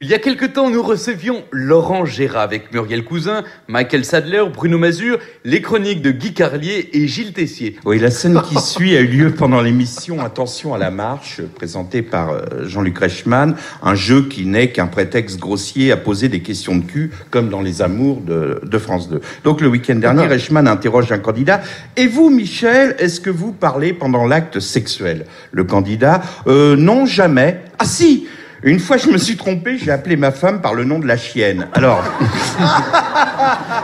Il y a quelque temps, nous recevions Laurent Gérard avec Muriel Cousin, Michael Sadler, Bruno Mazur, les chroniques de Guy Carlier et Gilles Tessier. Oui, la scène qui suit a eu lieu pendant l'émission Attention à la marche, présentée par Jean-Luc Reichmann, un jeu qui n'est qu'un prétexte grossier à poser des questions de cul, comme dans Les Amours de France 2. Donc le week-end dernier, Reichmann interroge un candidat. Et vous, Michel, est-ce que vous parlez pendant l'acte sexuel? Le candidat, non, jamais. Ah si! Une fois, je me suis trompé, j'ai appelé ma femme par le nom de la chienne. Alors,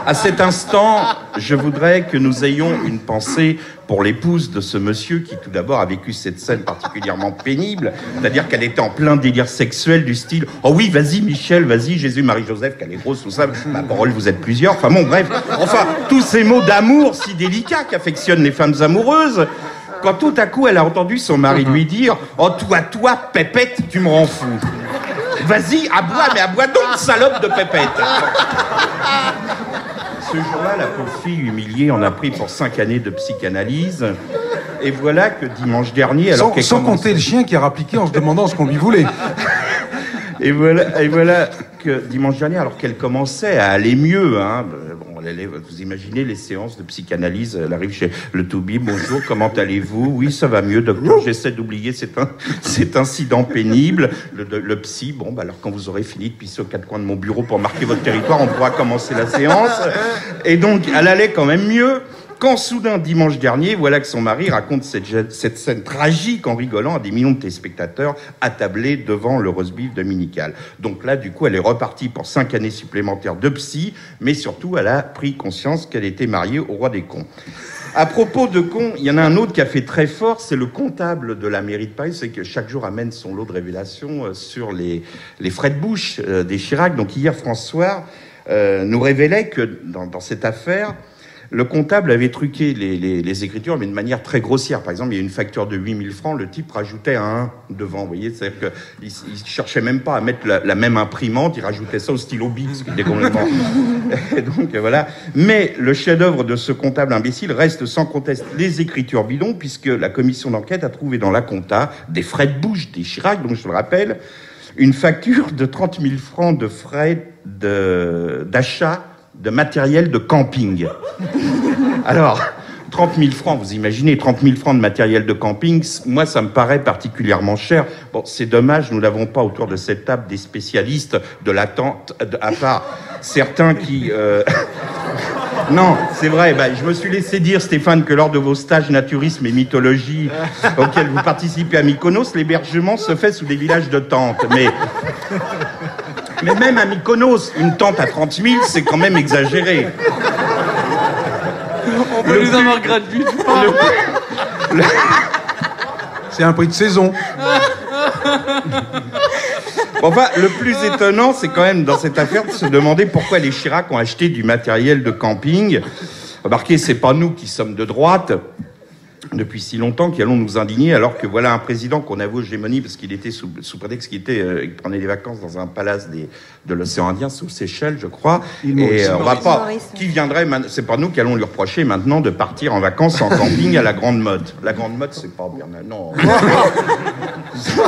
à cet instant, je voudrais que nous ayons une pensée pour l'épouse de ce monsieur qui, tout d'abord, a vécu cette scène particulièrement pénible. C'est-à-dire qu'elle était en plein délire sexuel du style « Oh oui, vas-y, Michel, vas-y, Jésus, Marie-Joseph, qu'elle est grosse, tout ça. Ma parole, vous êtes plusieurs. » Enfin bon, bref. Enfin, tous ces mots d'amour si délicats qu'affectionnent les femmes amoureuses. Quand tout à coup, elle a entendu son mari lui dire « Oh, toi, Pépette, tu me rends fou. Vas-y, aboie, mais aboie donc, salope de Pépette. » Ce jour-là, la pauvre fille humiliée en a pris pour 5 années de psychanalyse. Et voilà que dimanche dernier... Alors sans compter le chien qui a rappliqué en se demandant ce qu'on lui voulait. Et voilà que dimanche dernier, alors qu'elle commençait à aller mieux, hein, bon, vous imaginez les séances de psychanalyse, elle arrive chez le Toubi, bonjour, comment allez-vous? Oui, ça va mieux, docteur, j'essaie d'oublier cet incident pénible. Le psy, bon, bah alors quand vous aurez fini de pisser aux 4 coins de mon bureau pour marquer votre territoire, on pourra commencer la séance. Et donc, elle allait quand même mieux. Quand soudain, dimanche dernier, voilà que son mari raconte cette scène tragique en rigolant à des millions de téléspectateurs attablés devant le roast-beef dominical. Donc là, du coup, elle est repartie pour 5 années supplémentaires de psy, mais surtout, elle a pris conscience qu'elle était mariée au roi des cons. À propos de cons, il y en a un autre qui a fait très fort, c'est le comptable de la mairie de Paris, c'est que chaque jour amène son lot de révélations sur les frais de bouche des Chirac. Donc hier, François nous révélait que dans cette affaire, le comptable avait truqué les écritures, mais de manière très grossière. Par exemple, il y a une facture de 8 000 francs, le type rajoutait un 1 devant, vous voyez. C'est-à-dire qu'il ne cherchait même pas à mettre la même imprimante, il rajoutait ça au stylo Bic, ce qui était complètement... Et donc, voilà. Mais le chef-d'œuvre de ce comptable imbécile reste sans conteste les écritures bidons, puisque la commission d'enquête a trouvé dans la compta des frais de bouche des Chirac, donc je le rappelle, une facture de 30 000 francs de frais d'achat de matériel de camping. Alors, 30 000 francs, vous imaginez, 30 000 francs de matériel de camping, moi, ça me paraît particulièrement cher. Bon, c'est dommage, nous n'avons pas autour de cette table des spécialistes de l'attente, à part certains qui... Non, c'est vrai, je me suis laissé dire, Stéphane, que lors de vos stages naturisme et mythologie auxquels vous participez à Mykonos, l'hébergement se fait sous des villages de tentes. Mais même à Mykonos, une tente à 30 000, c'est quand même exagéré. On peut nous avoir gratuit. C'est un prix de saison. Enfin, le plus étonnant, c'est quand même dans cette affaire de se demander pourquoi les Chirac ont acheté du matériel de camping. Remarquez, c'est pas nous qui sommes de droite depuis si longtemps qui allons nous indigner, alors que voilà un président qu'on avoue hégémonie parce qu'il était sous prétexte qu'il prenait des vacances dans un palace de l'océan Indien, sous Seychelles, je crois. Et on va pas... Qui viendrait... C'est pas nous qui allons lui reprocher maintenant de partir en vacances en camping à la Grande Motte. La Grande Motte, c'est pas Bernard... Non.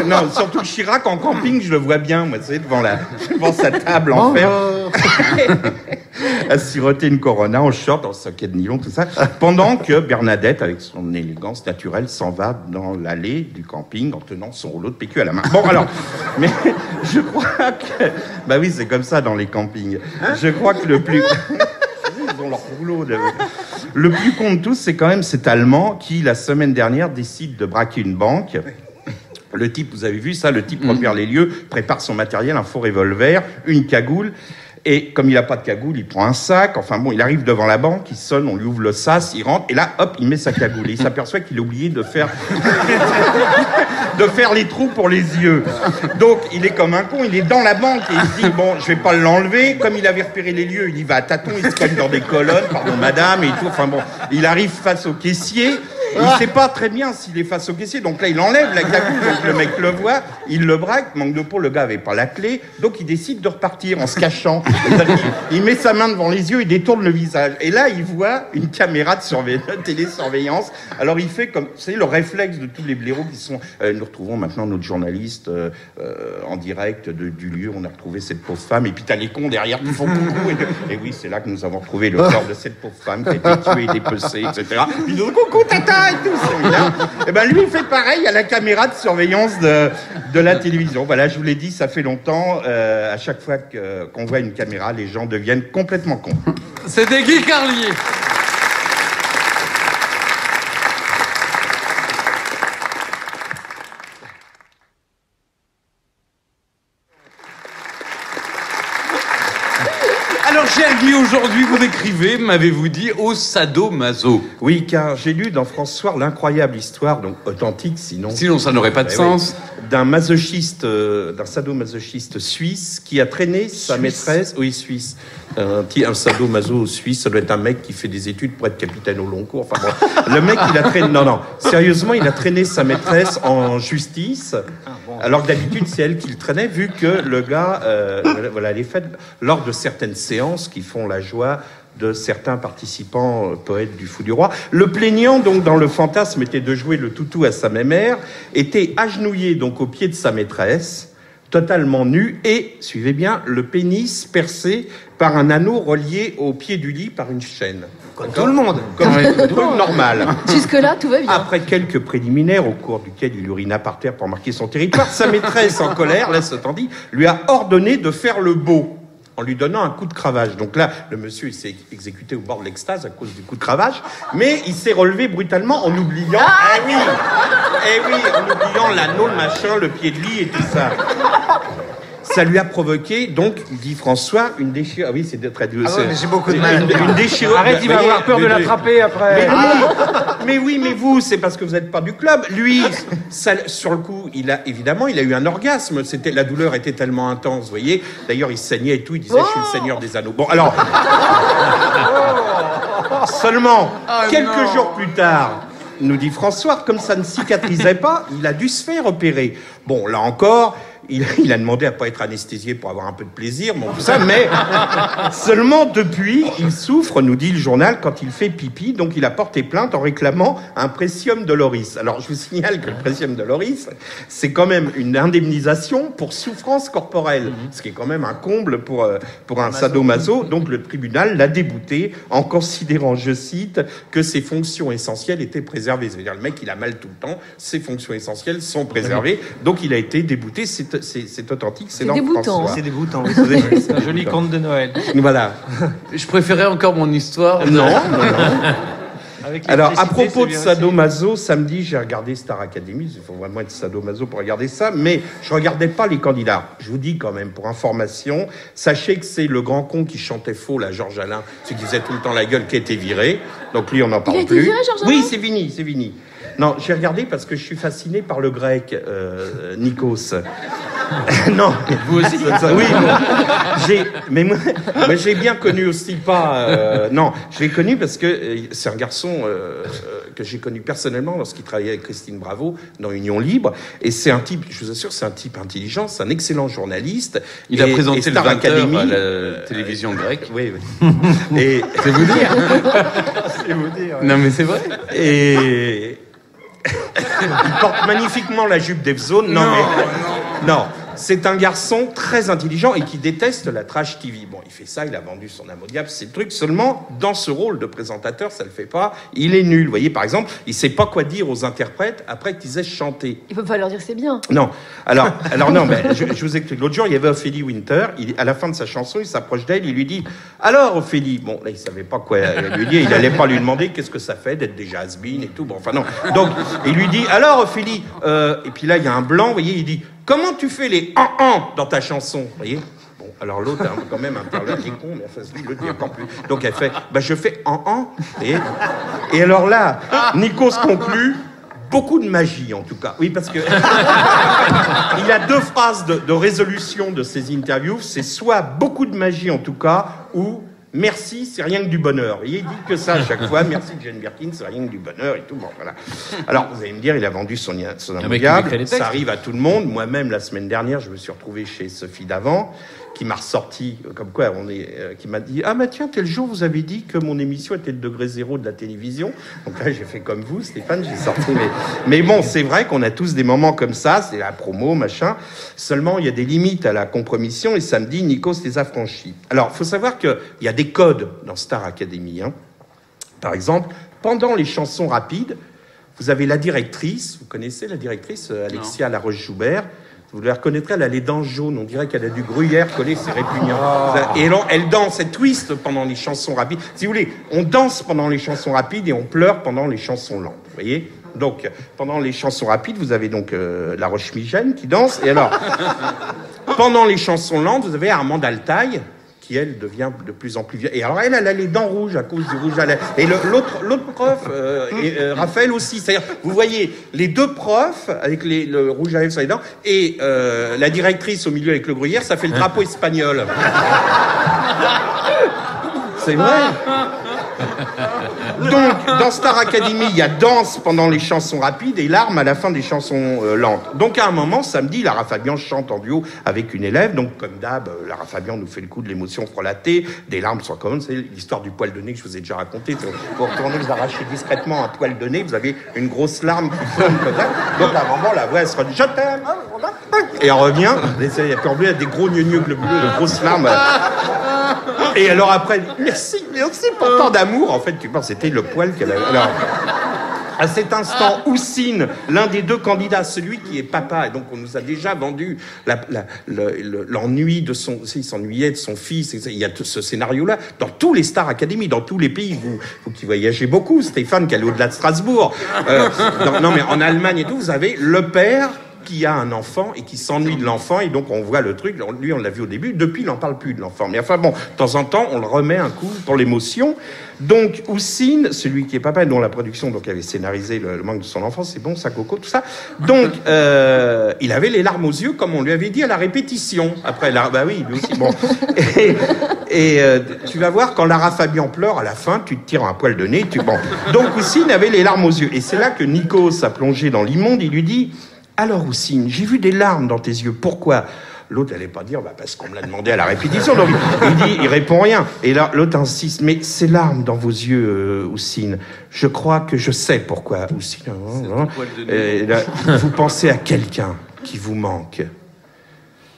Non, surtout Chirac en camping, je le vois bien, moi, tu sais, devant sa table en fer. À siroter une Corona en short, en socket de nylon, tout ça, pendant que Bernadette, avec son élégance naturelle, s'en va dans l'allée du camping en tenant son rouleau de PQ à la main. Bon, alors, mais je crois que... Bah oui, c'est comme ça dans les campings. Je crois que le plus... Ils ont leur rouleau de... Le plus con de tous, c'est quand même cet Allemand qui, la semaine dernière, décide de braquer une banque. Le type, vous avez vu ça, le type repère les lieux, prépare son matériel, un faux revolver, une cagoule... Et comme il n'a pas de cagoule, il prend un sac. Enfin bon, il arrive devant la banque, il sonne, on lui ouvre le sas, il rentre. Et là, hop, il met sa cagoule. Et il s'aperçoit qu'il a oublié de faire les trous pour les yeux. Donc, il est comme un con, il est dans la banque. Et il se dit, bon, je vais pas l'enlever. Comme il avait repéré les lieux, il y va à tâtons, il se cogne dans des colonnes, pardon madame, et tout. Enfin bon, il arrive face au caissier. Et il sait pas très bien s'il est face au caissier. Donc là, il enlève la cagoule. Donc le mec le voit, il le braque. Manque de peau, le gars avait pas la clé. Donc il décide de repartir en se cachant. Il met sa main devant les yeux, il détourne le visage. Et là, il voit une caméra de télésurveillance. Alors il fait comme, vous savez, le réflexe de tous les blaireaux qui sont... nous retrouvons maintenant notre journaliste en direct du lieu. On a retrouvé cette pauvre femme. Et puis t'as les cons derrière qui font coucou. Et oui, c'est là que nous avons retrouvé le corps de cette pauvre femme qui a été tuée, dépecée, etc. Ils disent coucou tata et tout. Et ben lui, il fait pareil à la caméra de surveillance de la télévision. Voilà, je vous l'ai dit, ça fait longtemps. À chaque fois qu'on voit une caméra, les gens deviennent complètement cons. C'était Guy Carlier. Alors, cher Guy, aujourd'hui, vous écrivez, m'avez-vous dit, au sadomaso. Oui, car j'ai lu dans France Soir l'incroyable histoire, donc authentique sinon... Sinon, ça n'aurait pas de sens. Oui, d'un masochiste, d'un sadomasochiste suisse qui a traîné sa maîtresse... Oui, suisse. Un sadomaso suisse, ça doit être un mec qui fait des études pour être capitaine au long cours. Enfin bon, le mec, il a traîné... Non, sérieusement, il a traîné sa maîtresse en justice, alors que d'habitude, c'est elle qui le traînait, vu que le gars... voilà, elle est faite lors de certaines séances qui font la joie de certains participants poètes du Fou du Roi. Le plaignant, donc, dans le fantasme, était de jouer le toutou à sa mémère, était agenouillé, donc, au pied de sa maîtresse, totalement nu, et, suivez bien, le pénis percé par un anneau relié au pied du lit par une chaîne. Comme tout le monde. Comme un truc normal. Jusque-là, tout va bien. Après quelques préliminaires, au cours duquel il urina par terre pour marquer son territoire, sa maîtresse, en colère, laisse-t-on dit, lui a ordonné de faire le beau, en lui donnant un coup de cravache. Donc là, le monsieur, il s'est exécuté au bord de l'extase à cause du coup de cravache, mais il s'est relevé brutalement en oubliant... en oubliant l'anneau, le machin, le pied de lit et tout ça. Ça lui a provoqué, donc, dit François, une déchirure... Ah oui, c'est très dur. Ah ouais, mais j'ai beaucoup de mal. Une déchirure... Arrête, il va avoir peur de l'attraper après. Mais vous, c'est parce que vous n'êtes pas du club. Lui, sur le coup, il a eu un orgasme. La douleur était tellement intense, vous voyez. D'ailleurs, il saignait et tout. Il disait, je suis le seigneur des anneaux. Bon, alors... Seulement, quelques jours plus tard... nous dit François, comme ça ne cicatrisait pas, il a dû se faire opérer. Bon, là encore, il a demandé à pas être anesthésié pour avoir un peu de plaisir, bon, tout ça, mais seulement depuis, il souffre, nous dit le journal, quand il fait pipi, donc il a porté plainte en réclamant un précium doloris. Alors, je vous signale que le précium doloris, c'est quand même une indemnisation pour souffrance corporelle, ce qui est quand même un comble pour un sadomaso. Donc, le tribunal l'a débouté en considérant, je cite, que ses fonctions essentielles étaient préservées. C'est-à-dire, le mec, il a mal tout le temps, ses fonctions essentielles sont préservées, donc il a été débouté. C'est authentique, c'est dans dégoûtant. François. C'est dégoûtant. C'est un joli conte de Noël. Voilà. Je préférais encore mon histoire. Non. Avec Alors, à l'électricité, propos de c'est bien aussi. sadomaso, samedi, j'ai regardé Star Academy. Il faut vraiment être sadomaso pour regarder ça. Mais je regardais pas les candidats. Je vous dis quand même, pour information, sachez que c'est le grand con qui chantait faux, là, Georges Alain, celui qui faisait tout le temps la gueule, qui a été viré. Donc lui, on n'en parle Il a été plus. viré, Georges Alain ? Oui, c'est fini. Non, j'ai regardé parce que je suis fasciné par le grec, Nikos. Non. Vous aussi. Oui. Moi, j'ai bien connu aussi pas... non, je l'ai connu parce que c'est un garçon que j'ai connu personnellement lorsqu'il travaillait avec Christine Bravo dans Union Libre. Et c'est un type, je vous assure, c'est un type intelligent, c'est un excellent journaliste. Il a présenté le Star 20h Academy, à la télévision grecque. Oui. Et C'est vous dire. C'est vous dire. Non, mais c'est vrai. Et il porte magnifiquement la jupe d'Evzone. Non. C'est un garçon très intelligent et qui déteste la trash TV. Bon, il fait ça, il a vendu son âme au diable, c'est le truc. Seulement, dans ce rôle de présentateur, ça le fait pas. Il est nul. Vous voyez, par exemple, il sait pas quoi dire aux interprètes après qu'ils aient chanté. Il peut pas leur dire que c'est bien. Non. Alors non, mais je vous explique. L'autre jour, il y avait Ophélie Winter. À la fin de sa chanson, il s'approche d'elle, il lui dit « Alors, Ophélie ?» Bon, là, il savait pas quoi lui dire. Il allait pas lui demander qu'est-ce que ça fait d'être déjà has-been et tout. Bon, enfin, non. Donc, il lui dit « Alors, Ophélie ?» Et puis là, il y a un blanc, vous voyez, il dit « Comment tu fais les « en » dans ta chanson ?» Vous voyez ? Bon, alors l'autre a quand même un parleur qui est con, mais enfin, il le dit encore plus. Donc elle fait « je fais « en ». Et alors là, Nikos conclut « Beaucoup de magie, en tout cas. » Oui, parce que il a deux phrases de résolution de ses interviews. C'est soit « beaucoup de magie, en tout cas » ou « merci, c'est rien que du bonheur. Et il dit que ça à chaque fois, merci Jane Birkin, c'est rien que du bonheur et tout. Bon, voilà. Alors, vous allez me dire, il a vendu son immobiliable, ça arrive à tout le monde. Moi-même, la semaine dernière, je me suis retrouvé chez Sophie Davant, qui m'a ressorti, comme quoi qui m'a dit, ah bah tiens, tel jour vous avez dit que mon émission était le degré zéro de la télévision. Donc là j'ai fait comme vous, Stéphane, j'ai sorti. Mais bon, c'est vrai qu'on a tous des moments comme ça, c'est la promo, machin. Seulement il y a des limites à la compromission et samedi, Nikos les a franchis. Alors il faut savoir qu'il y a des codes dans Star Academy. Hein. Par exemple, pendant les chansons rapides, vous avez la directrice, vous connaissez la directrice Alexia Laroche-Joubert. Vous la reconnaîtrez, elle a les dents jaunes. On dirait qu'elle a du gruyère collé, c'est répugnant. Oh. Et elle danse, elle twist pendant les chansons rapides. Si vous voulez, on danse pendant les chansons rapides et on pleure pendant les chansons lentes. Vous voyez ? Donc, pendant les chansons rapides, vous avez donc La Roche-Migène qui danse. Et alors, pendant les chansons lentes, vous avez Armande Altaï, qui, elle, devient de plus en plus vieille. Et alors, elle a les dents rouges à cause du rouge à lèvres. Et l'autre prof, Raphaël aussi. C'est-à-dire, vous voyez les deux profs avec le rouge à lèvres sur les dents et la directrice au milieu avec le gruyère, ça fait le drapeau espagnol. C'est vrai. Donc, dans Star Academy, il y a danse pendant les chansons rapides et larmes à la fin des chansons lentes. Donc, à un moment, samedi, Lara Fabian chante en duo avec une élève. Donc, comme d'hab, Lara Fabian nous fait le coup de l'émotion frelatée, des larmes sur commande. C'est l'histoire du poil de nez que je vous ai déjà raconté. Vous retournez, vous arrachez discrètement un poil de nez, vous avez une grosse larme qui tombe comme ça. Donc, à un moment, la voix, elle se redit « Je t'aime !» Et elle revient. Il y a plus des gros gneugneux globuleux, de grosses larmes. Et alors après, merci pour tant d'amour. En fait, tu penses c'était le poil qu'elle avait. Alors, à cet instant, Houssine, l'un des deux candidats, celui qui est papa, et donc on nous a déjà vendu l'ennui de son... Il s'ennuyait de son fils, il y a tout ce scénario-là, dans tous les Star Academy, dans tous les pays, vous qui voyagez beaucoup, Stéphane, qui allait au-delà de Strasbourg, non mais en Allemagne et tout, vous avez le père qui a un enfant et qui s'ennuie de l'enfant, et donc on voit le truc, lui on l'a vu au début, depuis il n'en parle plus de l'enfant, mais enfin bon, de temps en temps on le remet un coup pour l'émotion. Donc Houssine, celui qui est papa et dont la production donc avait scénarisé le manque de son enfant, c'est bon ça Coco, tout ça, donc il avait les larmes aux yeux comme on lui avait dit à la répétition, après bah oui lui aussi, bon, et tu vas voir quand Lara Fabian pleure à la fin, tu te tires un poil de nez, bon, donc Houssine avait les larmes aux yeux, et c'est là que Nikos a plongé dans l'immonde, il lui dit: alors Houssine, j'ai vu des larmes dans tes yeux, pourquoi? L'autre n'allait pas dire, parce qu'on me l'a demandé à la répétition, donc il répond rien. Et là, l'autre insiste, mais ces larmes dans vos yeux, Houssine, je crois que je sais pourquoi, Houssine. Et là, vous pensez à quelqu'un qui vous manque,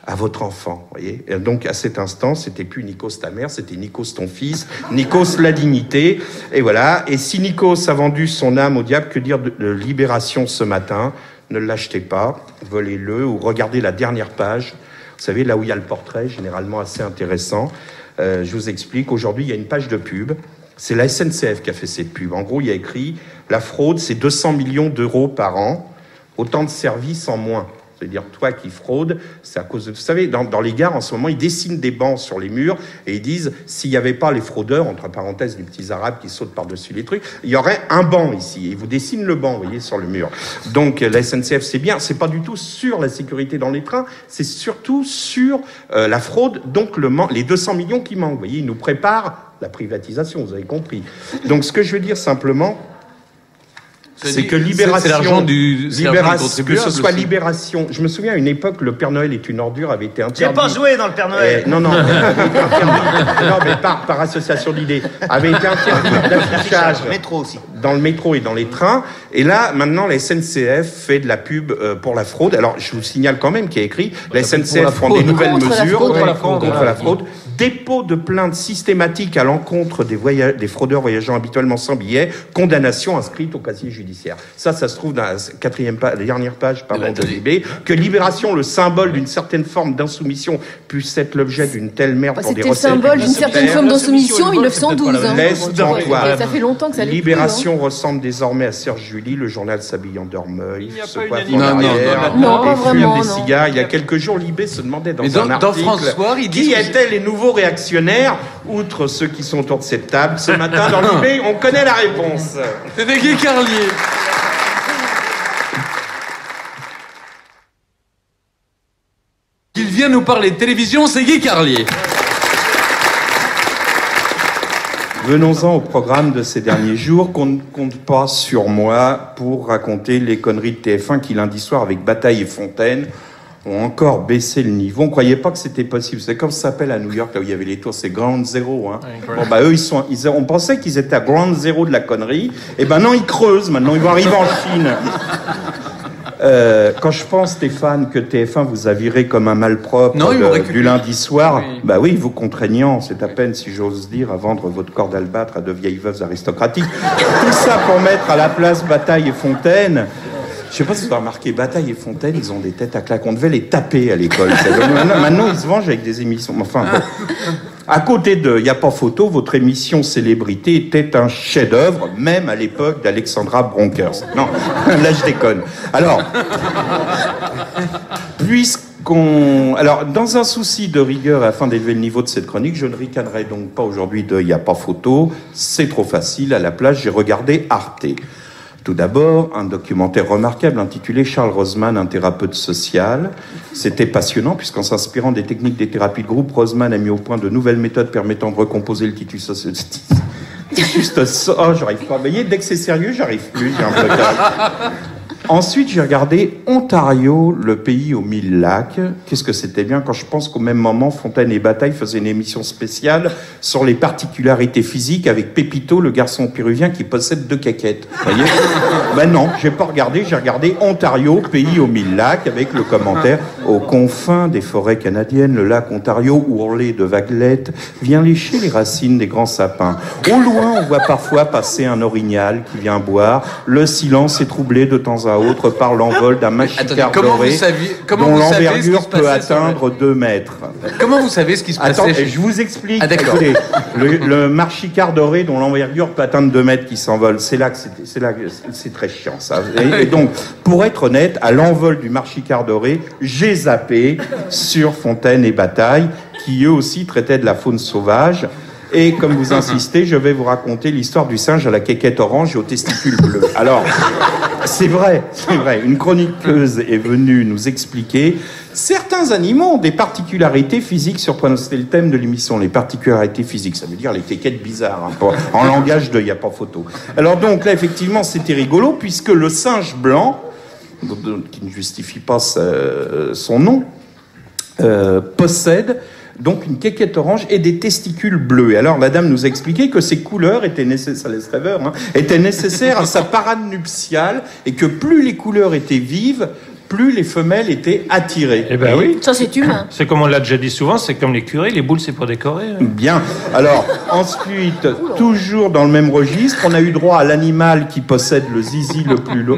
à votre enfant, voyez. Et donc à cet instant, c'était plus Nikos ta mère, c'était Nikos ton fils, Nikos la dignité, et voilà. Et si Nikos a vendu son âme au diable, que dire de Libération ce matin? Ne l'achetez pas, volez-le ou regardez la dernière page. Vous savez, là où il y a le portrait, généralement assez intéressant. Je vous explique. Aujourd'hui, il y a une page de pub. C'est la SNCF qui a fait cette pub. En gros, il y a écrit « La fraude, c'est 200 millions d'euros par an. Autant de services en moins. » C'est-à-dire, toi qui fraudes, c'est à cause de... Vous savez, dans les gares, en ce moment, ils dessinent des bancs sur les murs et ils disent, s'il n'y avait pas les fraudeurs, entre parenthèses, les petits arabes qui sautent par-dessus les trucs, il y aurait un banc ici. Et ils vous dessinent le banc, vous voyez, sur le mur. Donc, la SNCF, c'est bien. C'est pas du tout sur la sécurité dans les trains, c'est surtout sur la fraude, donc les 200 millions qui manquent. Vous voyez, ils nous préparent la privatisation, vous avez compris. Donc, ce que je veux dire simplement... C'est que Libération, c'est l'argent du que ce soit aussi. Libération. Je me souviens à une époque, le Père Noël est une ordure avait été interdit. J'ai pas joué dans le Père Noël. Non, non, non, mais par association d'idées, avait été interdit d'affichage. Métro aussi. Dans le métro et dans les trains. Et là, maintenant, la SNCF fait de la pub pour la fraude. Alors, je vous signale quand même qu'il y a écrit, la SNCF prend des nouvelles mesures contre la fraude. Dépôt de plainte systématique à l'encontre des fraudeurs voyageant habituellement sans billet, condamnation inscrite au casier judiciaire. Ça se trouve dans la dernière page de Libé, que Libération, le symbole d'une certaine forme d'insoumission, puisse être l'objet d'une telle merde pour des recettes. C'était le symbole d'une certaine forme d'insoumission en 1912. Laisse ça fait longtemps que ça l'est. Libération ressemble désormais à Serge Julie, le journal s'habille en dormeuil, se coiffe en Non, pas et fume vraiment, des cigares. Il y a quelques jours, Libé se demandait dans un article dans François, il dit qui étaient les nouveaux réactionnaires, outre ceux qui sont autour de cette table. Ce matin, dans Libé, on connaît la réponse. C'était Guy Carlier. Il vient nous parler de télévision, c'est Guy Carlier. Venons-en au programme de ces derniers jours. Qu'on ne compte pas sur moi pour raconter les conneries de TF1 qui, lundi soir, avec Bataille et Fontaine, ont encore baissé le niveau. On ne croyait pas que c'était possible. C'est comme ça s'appelle à New York, là où il y avait les tours, c'est Ground Zero. Hein. Bon, bah, eux, on pensait qu'ils étaient à Ground Zero de la connerie. Et ben non, ils creusent maintenant. Ils vont arriver en Chine. Quand je pense, Stéphane, que TF1 vous a viré comme un malpropre du lundi soir, oui. Bah oui, vous contraignant, c'est à peine, si j'ose dire, à vendre votre corps d'albâtre à de vieilles veuves aristocratiques. Tout ça pour mettre à la place Bataille et Fontaine. Je sais pas si vous avez remarqué, Bataille et Fontaine, ils ont des têtes à claque. On devait les taper à l'école. Maintenant, ils se vengent avec des émissions. Enfin, bon. À côté de Y a pas photo, votre émission Célébrité était un chef-d'œuvre, même à l'époque d'Alexandra Bronkhorst. Non, là je déconne. Alors, alors, dans un souci de rigueur afin d'élever le niveau de cette chronique, je ne ricanerai donc pas aujourd'hui de Y a pas photo. C'est trop facile. À la place, j'ai regardé Arte. Tout d'abord, un documentaire remarquable intitulé Charles Roseman, un thérapeute social. C'était passionnant puisqu'en s'inspirant des techniques des thérapies de groupe, Roseman a mis au point de nouvelles méthodes permettant de recomposer le titus social. Oh, j'arrive pas à veiller. Dès que c'est sérieux, j'arrive plus. J'ai un blocage. Ensuite, j'ai regardé Ontario, le pays aux 1000 lacs. Qu'est-ce que c'était bien quand je pense qu'au même moment, Fontaine et Bataille faisaient une émission spéciale sur les particularités physiques avec Pépito, le garçon péruvien qui possède 2 caquettes. Vous voyez ? Ben non, j'ai pas regardé. J'ai regardé Ontario, pays aux 1000 lacs, avec le commentaire aux confins des forêts canadiennes, le lac Ontario, ourlé de vaguelettes, vient lécher les racines des grands sapins. Au loin, on voit parfois passer un orignal qui vient boire. Le silence est troublé de temps à autre par l'envol d'un machicard doré dont l'envergure peut atteindre 2 mètres. Comment vous savez ce qui se passait? Attends, je vous explique. Écoutez, le marchicard doré dont l'envergure peut atteindre 2 mètres qui s'envole, c'est là que c'est très chiant ça. Et donc, pour être honnête, à l'envol du marchicard doré, j'ai zappé sur Fontaine et Bataille, qui eux aussi traitaient de la faune sauvage. Et comme vous insistez, je vais vous raconter l'histoire du singe à la quéquette orange et aux testicules bleus. Alors, c'est vrai. Une chroniqueuse est venue nous expliquer. Certains animaux ont des particularités physiques surprenantes. C'était le thème de l'émission, les particularités physiques. Ça veut dire les quéquettes bizarres, hein, en langage de Y a pas photo. Alors donc là, effectivement, c'était rigolo, puisque le singe blanc, qui ne justifie pas son nom, possède donc une quéquette orange et des testicules bleus. Et alors la dame nous a expliqué que ces couleurs étaient nécessaires, ça laisse rêveur, hein, étaient nécessaires à sa parade nuptiale et que plus les couleurs étaient vives, plus les femelles étaient attirées. Eh ben oui. Ça, c'est humain. C'est comme on l'a déjà dit souvent, c'est comme les curés, les boules, c'est pour décorer. Bien. Alors, ensuite, toujours dans le même registre, on a eu droit à l'animal qui possède le zizi le plus long.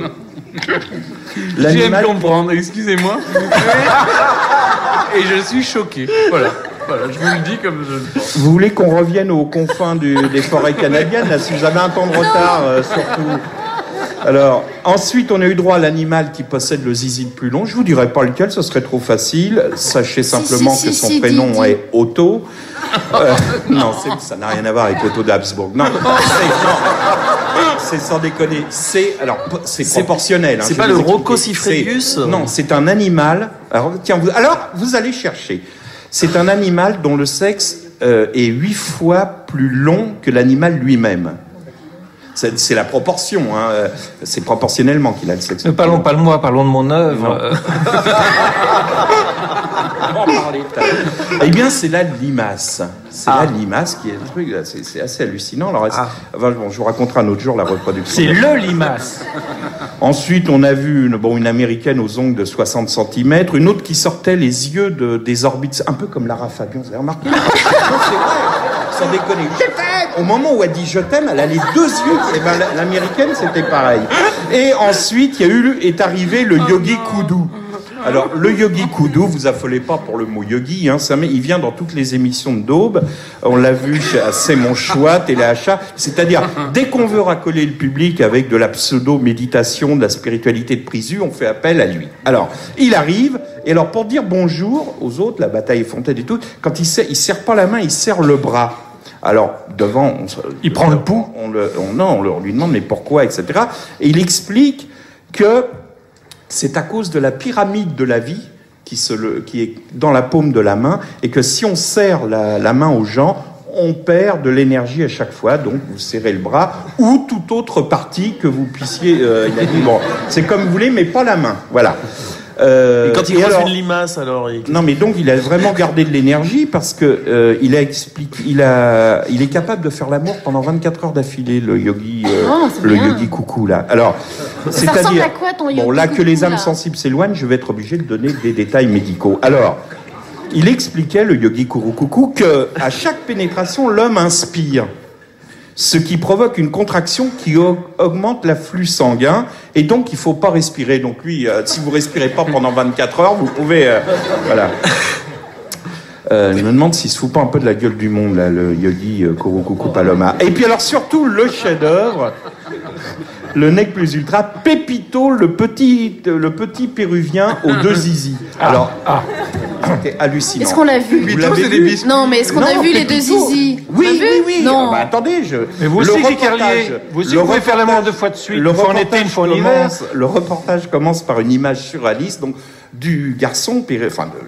J'aime comprendre, excusez-moi. Et je suis choqué. Voilà, je vous le dis comme je... Vous voulez qu'on revienne aux confins des forêts canadiennes, là, si vous avez un temps de retard, surtout. Alors, ensuite, on a eu droit à l'animal qui possède le zizi le plus long. Je vous dirai pas lequel, ce serait trop facile. Sachez simplement que son prénom est Otto. Non, ça n'a rien à voir avec Otto d'Habsbourg. Non, c'est sans déconner. C'est proportionnel. Hein, c'est pas le Rhococifredius. Non, c'est un animal. Alors, tiens, vous allez chercher. C'est un animal dont le sexe est 8 fois plus long que l'animal lui-même. C'est la proportion, hein. C'est proportionnellement qu'il a le sexe. Ne parlons pas de moi, parlons de mon œuvre. Eh bien, c'est la limace. C'est la limace qui est le truc. C'est assez hallucinant. Alors, bon, je vous raconterai un autre jour la reproduction. C'est le limace. Ensuite, on a vu une américaine aux ongles de 60 cm, une autre qui sortait les yeux des orbites, un peu comme Lara Fabian. Vous avez remarqué? Non, c'est vrai. Sans déconner. Je t'aime. Au moment où elle dit je t'aime, elle a les 2 yeux. Et ben, l'américaine, c'était pareil. Et ensuite, est arrivé le yogi Koudou. Alors, le yogi Koudou, vous affolez pas pour le mot yogi, hein, il vient dans toutes les émissions de Daube. On l'a vu chez C'est mon choix, Téléachat. C'est-à-dire, dès qu'on veut racoler le public avec de la pseudo-méditation, de la spiritualité de Prisu, on fait appel à lui. Alors, il arrive, et alors, pour dire bonjour aux autres, la Bataille et Fontaine et tout, quand il serre pas la main, il serre le bras. Alors, devant... il prend le pouls. On lui demande, mais pourquoi, etc. Et il explique que c'est à cause de la pyramide de la vie qui est dans la paume de la main, et que si on serre la main aux gens, on perd de l'énergie à chaque fois, donc vous serrez le bras ou toute autre partie que vous puissiez. Il a dit bon, c'est comme vous voulez, mais pas la main. Voilà. Et quand il croise une limace, alors Non, mais donc il a vraiment gardé de l'énergie parce que il est capable de faire l'amour pendant 24 heures d'affilée, le yogi, le yogi coucou là. Alors, ça ressemble à quoi ton yogi bon, là que coucou, les âmes là sensibles s'éloignent, je vais être obligé de donner des détails médicaux. Alors, il expliquait, le yogi coucou, que à chaque pénétration, l'homme inspire, ce qui provoque une contraction qui augmente l'afflux sanguin, et donc il faut pas respirer. Donc lui, si vous respirez pas pendant 24 heures, vous pouvez... voilà. Je me demande s'il se fout pas un peu de la gueule du monde, là, le yogi Kurukuku Paloma. Et puis alors surtout, le chef-d'œuvre, le nec plus ultra, Pépito, le petit péruvien aux deux zizi. Alors, c'était hallucinant. Est-ce qu'on l'a vu? Vous l'avez vu? Non, mais est-ce qu'on a vu les deux Pépito. zizi? Oui. Non. Attendez, Mais vous aussi, Carlier, vous aussi, vous pouvez faire l'amour 2 fois de suite. Une fois en été, une fois en hiver. Le reportage commence par une image surréaliste, donc du garçon,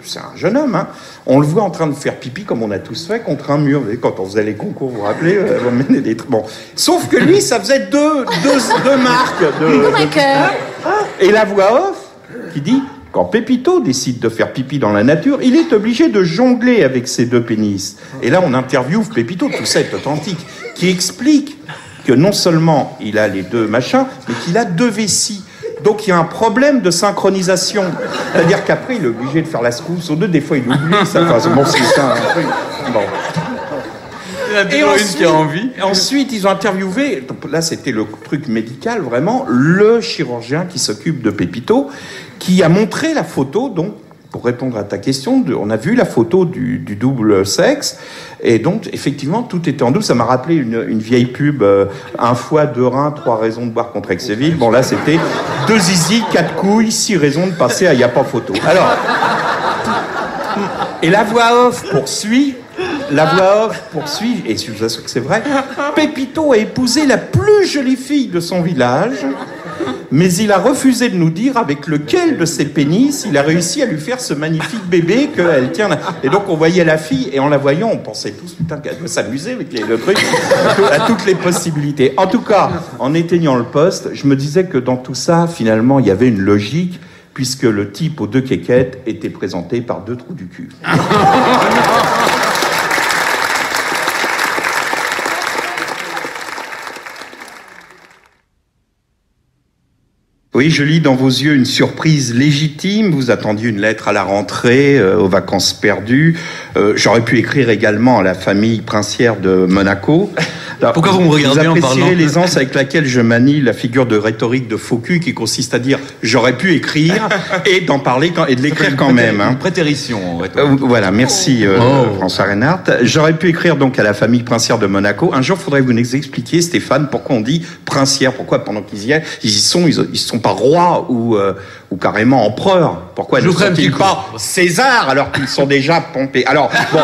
c'est un jeune homme, hein. On le voit en train de faire pipi, comme on a tous fait, contre un mur. Vous savez, quand on faisait les concours, vous vous rappelez, on menait des trucs. Bon. Sauf que lui, ça faisait deux marques de... Et la voix off qui dit... Quand Pépito décide de faire pipi dans la nature, il est obligé de jongler avec ses 2 pénis. Et là, on interviewe Pépito, tout ça est authentique, qui explique que non seulement il a les 2 machins, mais qu'il a 2 vessies. Donc il y a un problème de synchronisation. C'est-à-dire qu'après, il est obligé de faire la secousse aux 2. Des fois, il oublie ça. Enfin, bon, c'est ça. Bon. Et ensuite, ils ont interviewé, donc là c'était le truc médical vraiment, le chirurgien qui s'occupe de Pépito, qui a montré la photo, donc pour répondre à ta question, on a vu la photo du double sexe, et donc effectivement tout était en double. Ça m'a rappelé une vieille pub, 1 foie, 2 reins, 3 raisons de boire contre Excéville. Bon là c'était 2 zizi, 4 couilles, 6 raisons de passer à y a pas photo. Alors, et la voix off poursuit, et je vous assure que c'est vrai, Pépito a épousé la plus jolie fille de son village, mais il a refusé de nous dire avec lequel de ses pénis il a réussi à lui faire ce magnifique bébé qu'elle tient. Et donc on voyait la fille, et en la voyant, on pensait tous, putain, qu'elle doit s'amuser avec le truc, à toutes les possibilités. En tout cas, en éteignant le poste, je me disais que dans tout ça, finalement, il y avait une logique, puisque le type aux 2 quéquettes était présenté par 2 trous du cul. Oui, je lis dans vos yeux une surprise légitime. Vous attendiez une lettre à la rentrée, aux vacances perdues. J'aurais pu écrire également à la famille princière de Monaco. Alors, pourquoi vous me regardez en parlant? Vous apprécierez l'aisance avec laquelle je manie la figure de rhétorique de faux cul qui consiste à dire « j'aurais pu écrire » et d'en parler et de l'écrire quand même. Une prétérition. Voilà, merci François Reinhardt. J'aurais pu écrire donc à la famille princière de Monaco. Un jour, il faudrait que vous nous expliquiez, Stéphane, pourquoi on dit princière. Pourquoi pendant qu'ils y sont pas rois ou carrément empereurs. Pourquoi ne sont-ils pas César alors qu'ils sont déjà pompés? Alors, bon...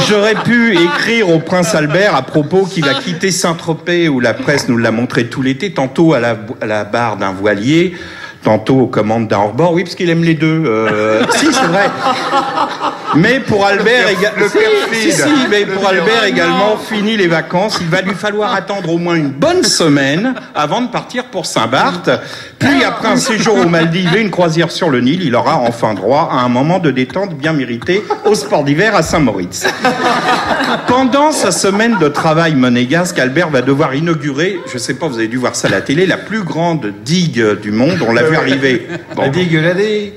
J'aurais pu écrire au prince Albert à propos qu'il va quitter Saint-Tropez, où la presse nous l'a montré tout l'été, tantôt à la barre d'un voilier, tantôt aux commandes d'un hors-bord. Oui, parce qu'il aime les 2. Si, c'est vrai. Mais pour Albert, également, fini les vacances, il va lui falloir attendre au moins une bonne semaine avant de partir pour Saint-Barth. Puis, après un séjour aux Maldives et une croisière sur le Nil, il aura enfin droit à un moment de détente bien mérité au sport d'hiver à Saint-Moritz. Pendant sa semaine de travail monégasque, Albert va devoir inaugurer, je sais pas, vous avez dû voir ça à la télé, la plus grande digue du monde. On l'a vu arriver. Bon. La digue.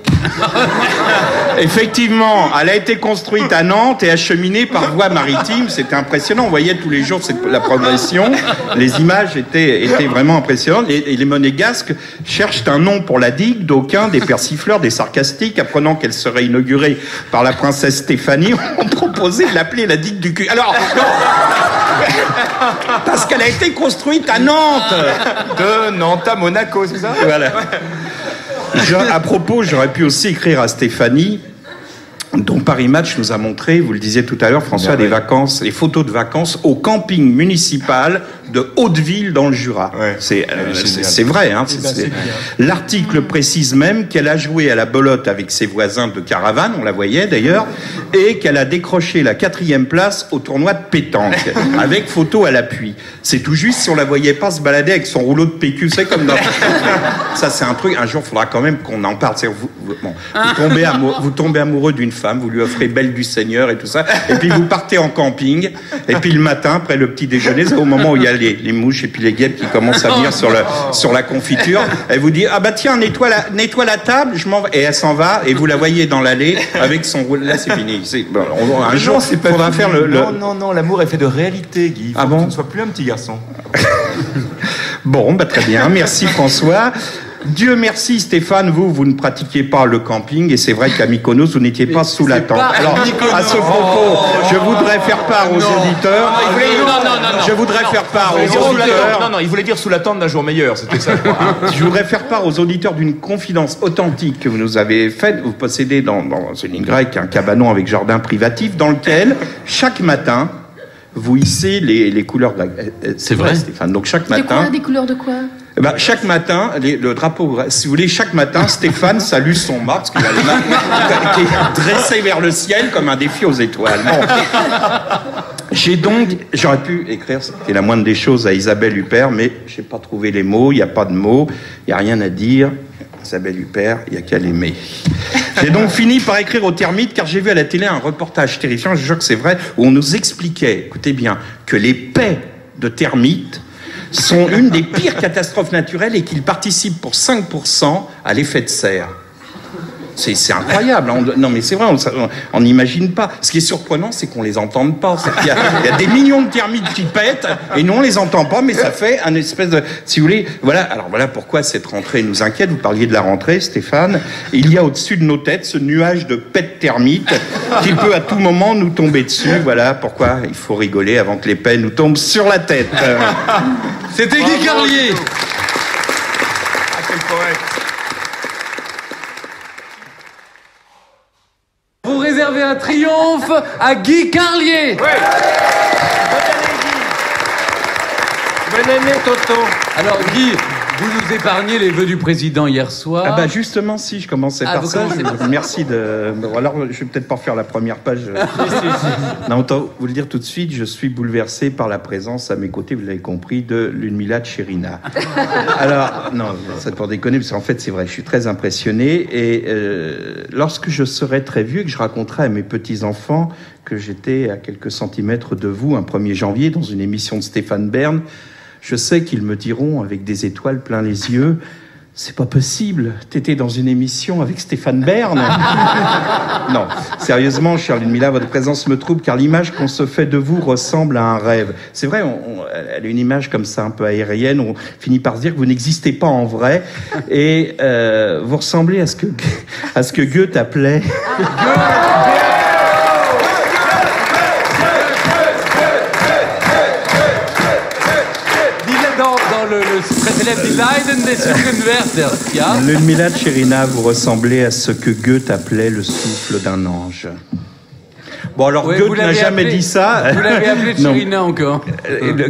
Effectivement, elle a été construite à Nantes et acheminée par voie maritime. C'était impressionnant. On voyait tous les jours la progression. Les images étaient vraiment impressionnantes. Et les monégasques cherchent un nom pour la digue. D'aucuns, des persifleurs, des sarcastiques, apprenant qu'elle serait inaugurée par la princesse Stéphanie, ont proposé de l'appeler la digue du cul. Alors, non, parce qu'elle a été construite à Nantes. De Nantes à Monaco, c'est ça? Voilà. À propos, j'aurais pu aussi écrire à Stéphanie dont Paris Match nous a montré, vous le disiez tout à l'heure, François, des vacances, les photos de vacances au camping municipal de Hauteville dans le Jura. Ouais. C'est vrai. Hein, l'article précise même qu'elle a joué à la belote avec ses voisins de caravane, on la voyait d'ailleurs, et qu'elle a décroché la 4e place au tournoi de pétanque, avec photo à l'appui. C'est tout juste si on la voyait pas se balader avec son rouleau de PQ, c'est comme dans... Ça, c'est un truc, un jour, il faudra quand même qu'on en parle. Vous tombez amoureux d'une femme, vous lui offrez Belle du Seigneur et tout ça, et puis vous partez en camping, et puis le matin, après le petit déjeuner, c'est au moment où il y a les mouches et puis les guêpes qui commencent à venir sur la confiture, elle vous dit, ah bah tiens, nettoie la table, je m'en vais, et elle s'en va, et vous la voyez dans l'allée avec son rouleau, là c'est fini. Un jour, il faudra faire le... Non, l'amour est fait de réalité, Guy. Ah bon ? Que tu ne sois plus un petit garçon. Bon, bah très bien, merci François. Dieu merci Stéphane, vous ne pratiquiez pas le camping et c'est vrai qu'à Mykonos vous n'étiez pas sous la tente. Alors à ce propos, je voudrais faire part aux auditeurs. Je voudrais faire part aux auditeurs. Non, il voulait dire sous la tente d'un jour meilleur, c'était ça. Je voudrais faire part aux auditeurs d'une confidence authentique que vous nous avez faite. Vous possédez dans une ligne grecque un cabanon avec jardin privatif dans lequel chaque matin vous hissez les couleurs grecques. C'est vrai, Stéphane. Donc chaque matin. Des couleurs de quoi? Chaque matin, le drapeau, si vous voulez, chaque matin, Stéphane salue son mât, parce qu'il a les mains qui est dressé vers le ciel comme un défi aux étoiles. Bon. J'aurais pu écrire, c'était la moindre des choses, à Isabelle Huppert, mais j'ai pas trouvé les mots, il n'y a pas de mots, il n'y a rien à dire. Isabelle Huppert, il n'y a qu'à l'aimer. J'ai donc fini par écrire aux termites, car j'ai vu à la télé un reportage terrifiant, je jure que c'est vrai, où on nous expliquait, écoutez bien, que les paix de termites sont une des pires catastrophes naturelles et qu'ils participent pour 5% à l'effet de serre. C'est incroyable. Non, mais c'est vrai, on n'imagine pas. Ce qui est surprenant, c'est qu'on les entende pas. Il y a des millions de termites qui pètent et nous, on les entend pas, mais ça fait un espèce de... Si vous voulez, voilà. Alors voilà pourquoi cette rentrée nous inquiète. Vous parliez de la rentrée, Stéphane. Il y a au-dessus de nos têtes ce nuage de pets termites qui peut à tout moment nous tomber dessus. Voilà pourquoi il faut rigoler avant que les pets nous tombent sur la tête. C'était Guy Carlier. Ah, quel poète. Vous réservez un triomphe à Guy Carlier. Bonne année, Toto. Alors Guy, vous nous épargnez les vœux du président hier soir. Ah bah justement, si je commençais par ça. Merci de... Alors, je vais peut-être pas faire la première page. Non, autant vous le dire tout de suite, je suis bouleversé par la présence à mes côtés, vous l'avez compris, de Ludmila Tcherina. Alors, non, c'est pour déconner, parce qu'en fait, c'est vrai, je suis très impressionné. Et lorsque je serai très vieux et que je raconterai à mes petits-enfants que j'étais à quelques centimètres de vous un 1er janvier dans une émission de Stéphane Bern, je sais qu'ils me diront avec des étoiles plein les yeux, c'est pas possible, t'étais dans une émission avec Stéphane Bern. Non, sérieusement, chère Ludmila, votre présence me trouble car l'image qu'on se fait de vous ressemble à un rêve. C'est vrai, elle a une image comme ça un peu aérienne, on finit par se dire que vous n'existez pas en vrai et vous ressemblez à ce que Goethe appelait... Très célèbre Die Leiden des Zuckenwärter. Ludmila Tcherina, vous ressemblez à ce que Goethe appelait le souffle d'un ange. Bon, alors oui, Goethe n'a jamais dit ça. Vous l'avez appelé Tcherina encore.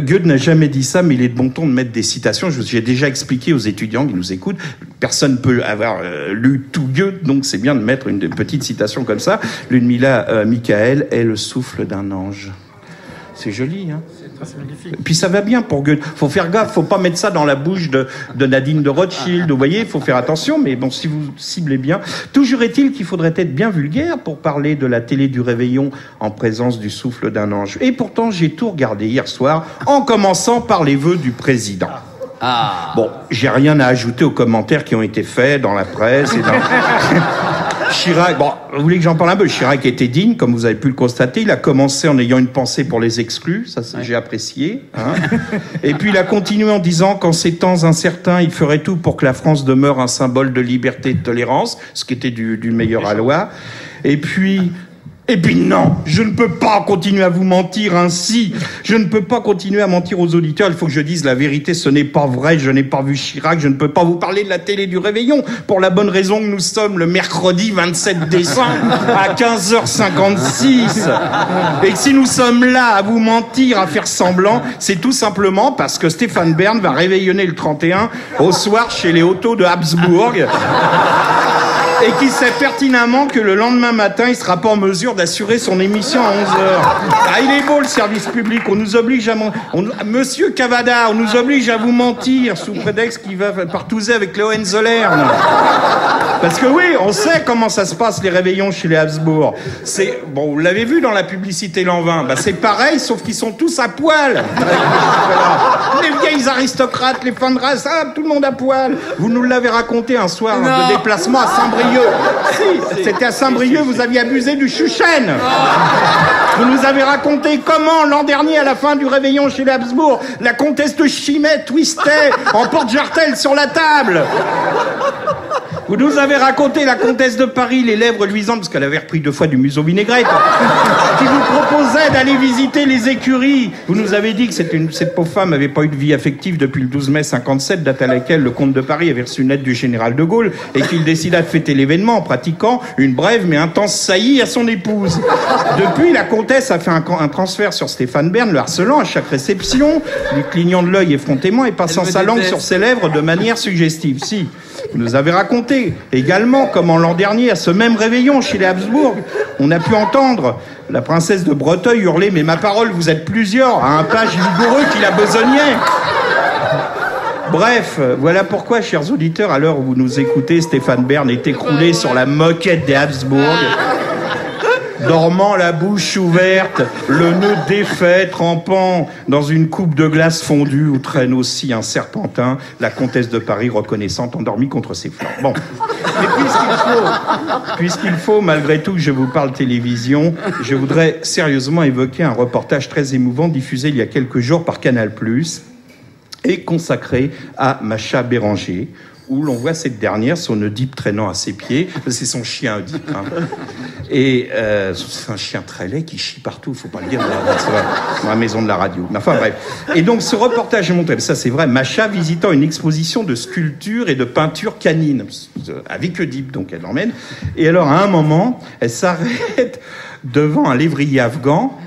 Goethe n'a jamais dit ça, mais il est de bon ton de mettre des citations. J'ai déjà expliqué aux étudiants qui nous écoutent, personne ne peut avoir lu tout Goethe, donc c'est bien de mettre une petite citation comme ça. Ludmila Michael est le souffle d'un ange. C'est joli, hein. C'est magnifique. Puis ça va bien pour Goethe. Faut faire gaffe, faut pas mettre ça dans la bouche de Nadine de Rothschild. Vous voyez, faut faire attention. Mais bon, si vous ciblez bien. Toujours est-il qu'il faudrait être bien vulgaire pour parler de la télé du réveillon en présence du souffle d'un ange. Et pourtant, j'ai tout regardé hier soir, en commençant par les vœux du président. Ah. Bon, j'ai rien à ajouter aux commentaires qui ont été faits dans la presse et dans... Chirac, bon, vous voulez que j'en parle un peu? Chirac était digne, comme vous avez pu le constater. Il a commencé en ayant une pensée pour les exclus, ça j'ai apprécié. Hein. Et puis il a continué en disant qu'en ces temps incertains, il ferait tout pour que la France demeure un symbole de liberté et de tolérance, ce qui était du meilleur aloi. Et puis Eh bien non, je ne peux pas continuer à vous mentir ainsi. Je ne peux pas continuer à mentir aux auditeurs. Il faut que je dise la vérité, ce n'est pas vrai. Je n'ai pas vu Chirac. Je ne peux pas vous parler de la télé du Réveillon pour la bonne raison que nous sommes le mercredi 27 décembre à 15h56. Et que si nous sommes là à vous mentir, à faire semblant, c'est tout simplement parce que Stéphane Bern va réveillonner le 31 au soir chez les Otto de Habsbourg. Et qui sait pertinemment que le lendemain matin, il sera pas en mesure d'assurer son émission à 11h. Ah, il est beau le service public, on nous oblige à Monsieur Cavada, on nous oblige à vous mentir sous prétexte qu'il va partouzer avec le Hohenzollern. Parce que oui, on sait comment ça se passe les réveillons chez les Habsbourg. C'est bon, vous l'avez vu dans la publicité Lanvin, bah c'est pareil, sauf qu'ils sont tous à poil. Voilà. Les vieilles aristocrates, les fins de race, tout le monde à poil. Vous nous l'avez raconté un soir de déplacement à Saint-Brieuc. Si, c'était à Saint-Brieuc, vous aviez abusé du chouchen. Vous nous avez raconté comment, l'an dernier, à la fin du réveillon chez les Habsbourg, la comtesse de Chimay twistait en porte-jartel sur la table. Vous nous avez raconté la comtesse de Paris, les lèvres luisantes, parce qu'elle avait repris 2 fois du museau vinaigrette, qui vous proposait d'aller visiter les écuries. Vous nous avez dit que cette pauvre femme n'avait pas eu de vie affective depuis le 12 mai 57, date à laquelle le comte de Paris avait reçu une lettre du général de Gaulle, et qu'il décida de fêter l'événement en pratiquant une brève mais intense saillie à son épouse. Depuis, la comtesse a fait un transfert sur Stéphane Bern, le harcelant à chaque réception, lui clignant de l'œil effrontément et passant sa langue sur ses lèvres de manière suggestive. Si. Vous nous avez raconté également comment l'an dernier, à ce même réveillon chez les Habsbourg, on a pu entendre la princesse de Breteuil hurler « Mais ma parole, vous êtes plusieurs !» à un page vigoureux qui la besognait. Bref, voilà pourquoi, chers auditeurs, à l'heure où vous nous écoutez, Stéphane Bern est écroulé sur la moquette des Habsbourg, dormant la bouche ouverte, le nœud défait, trempant dans une coupe de glace fondue où traîne aussi un serpentin, la comtesse de Paris reconnaissante endormie contre ses flancs. Bon, mais puisqu'il faut, malgré tout que je vous parle télévision, je voudrais sérieusement évoquer un reportage très émouvant diffusé il y a quelques jours par Canal+, et consacré à Macha Béranger, où l'on voit cette dernière, son Oedipe traînant à ses pieds. C'est son chien Oedipe. Hein. Et c'est un chien très laid qui chie partout, il ne faut pas le dire dans la maison de la radio. Mais enfin bref. Et donc ce reportage est montré, ça c'est vrai, Macha visitant une exposition de sculptures et de peintures canines, avec Oedipe, donc elle l'emmène. Et alors à un moment, elle s'arrête devant un lévrier afghan.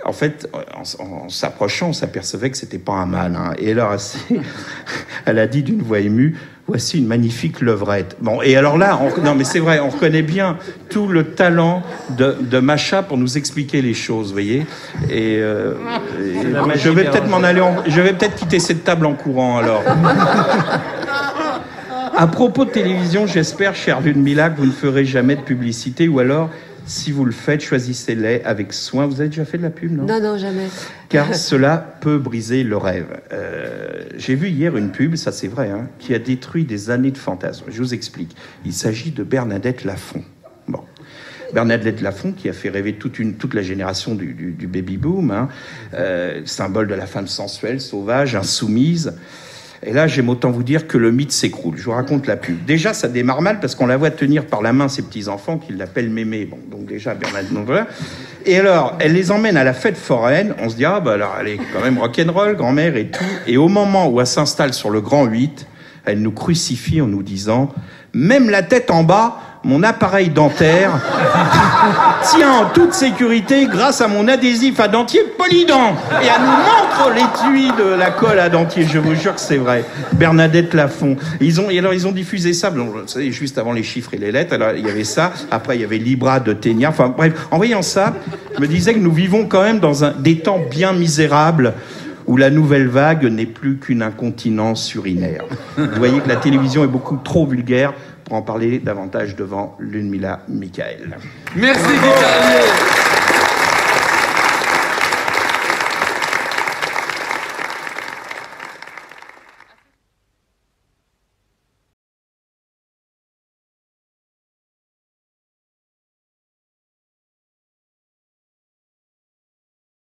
En fait, en s'approchant, on s'apercevait que c'était pas un mâle. Hein. Et alors, elle a dit d'une voix émue, « Voici une magnifique levrette. » Bon, et alors là, non mais c'est vrai, on reconnaît bien tout le talent de Macha pour nous expliquer les choses, vous voyez. Et je vais peut-être m'en aller, je vais peut-être quitter cette table en courant alors. À propos de télévision, j'espère, cher Ludmilla, que vous ne ferez jamais de publicité, ou alors, si vous le faites, choisissez-les avec soin. Vous avez déjà fait de la pub, non ? Non, jamais. Car cela peut briser le rêve. J'ai vu hier une pub, ça c'est vrai, hein, qui a détruit des années de fantasmes. Je vous explique. Il s'agit de Bernadette Lafont. Bon. Bernadette Lafont, qui a fait rêver toute la génération du baby-boom, hein, symbole de la femme sensuelle, sauvage, insoumise. Et là, j'aime autant vous dire que le mythe s'écroule. Je vous raconte la pub. Déjà, ça démarre mal parce qu'on la voit tenir par la main ses petits-enfants qui l'appellent Mémé. Bon, donc déjà, Bernadette, donc voilà. Et alors, elle les emmène à la fête foraine. On se dit, ah, bah alors, elle est quand même rock'n'roll, grand-mère et tout. Et au moment où elle s'installe sur le grand 8, elle nous crucifie en nous disant, même la tête en bas, mon appareil dentaire tient en toute sécurité grâce à mon adhésif à dentier Polydent. Et elle nous montre l'étui de la colle à dentier. Je vous jure que c'est vrai. Bernadette Lafont. Ils ont diffusé ça, juste avant les chiffres et les lettres. Alors, il y avait ça. Après, il y avait Libra de Ténia. Enfin, bref. En voyant ça, je me disais que nous vivons quand même dans des temps bien misérables où la nouvelle vague n'est plus qu'une incontinence urinaire. Vous voyez que la télévision est beaucoup trop vulgaire pour en parler davantage devant Ludmilla Michael. Merci Guy Carlier.